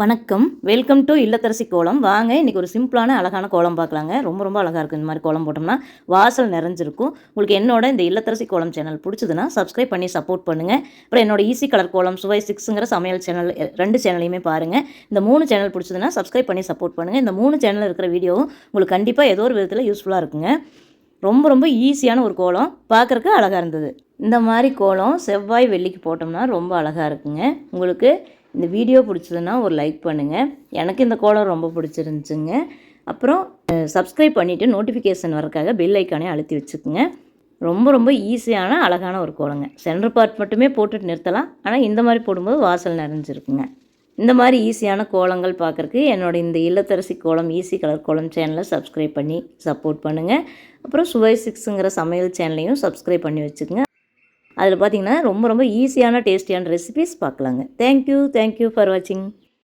வணக்கம், welcome to இல்லத்தரசி கோலம். வாங்க இன்றைக்கி ஒரு சிம்பிளான அழகான கோலம் பார்க்கலாங்க. ரொம்ப அழகாக இருக்கும். இந்த மாதிரி கோலம் போட்டோம்னா வாசல் நிறைஞ்சிருக்கும். உங்களுக்கு என்னோட இந்த இல்லத்தரசி கோலம் சேனல் பிடிச்சதுன்னா சப்ஸ்கிரைப் பண்ணி சப்போர்ட் பண்ணுங்கள். அப்புறம் என்னோட ஈஸி கலர் கோலம், சுவை 6ங்கிற சமையல் சேனல் 2 சேனலையுமே பாருங்கள். இந்த 3 சேனல் பிடிச்சதுன்னா சப்ஸ்கிரைப் பண்ணி சப்போர்ட் பண்ணுங்கள். இந்த 3 சேனலில் இருக்கிற வீடியோவும் உங்களுக்கு கண்டிப்பாக ஏதோ ஒரு விதத்தில் யூஸ்ஃபுல்லாக இருக்குங்க. ரொம்ப ஈஸியான ஒரு கோலம், பார்க்குறக்கு அழகாக இருந்தது. இந்த மாதிரி கோலம் செவ்வாய் வெள்ளிக்கு போட்டோம்னா ரொம்ப அழகாக இருக்குங்க. உங்களுக்கு இந்த வீடியோ பிடிச்சதுன்னா ஒரு லைக் பண்ணுங்கள். எனக்கு இந்த கோலம் ரொம்ப பிடிச்சிருந்துச்சுங்க. அப்புறம் சப்ஸ்கிரைப் பண்ணிவிட்டு நோட்டிஃபிகேஷன் வரக்காக பெல் ஐக்கானே அழுத்தி வச்சுக்கோங்க. ரொம்ப ஈஸியான அழகான ஒரு கோலங்க. சென்டர் பார்ட் மட்டுமே போட்டுட்டு நிறுத்தலாம். ஆனால் இந்த மாதிரி போடும்போது வாசல் நிறைஞ்சிருக்குங்க. இந்த மாதிரி ஈஸியான கோலங்கள் பார்க்குறக்கு என்னோடய இந்த இல்லத்தரசி கோலம் ஈஸி கலர் கோலம் சேனலை சப்ஸ்கிரைப் பண்ணி சப்போர்ட் பண்ணுங்கள். அப்புறம் சுவை 6ங்கிற சமையல் சேனலையும் சப்ஸ்கிரைப் பண்ணி வச்சுக்கோங்க. அதில் பார்த்திங்கன்னா ரொம்ப ஈஸியான டேஸ்டியான ரெசிபீஸ் பார்க்கலாங்க. தேங்க்யூ ஃபார் வாட்சிங்.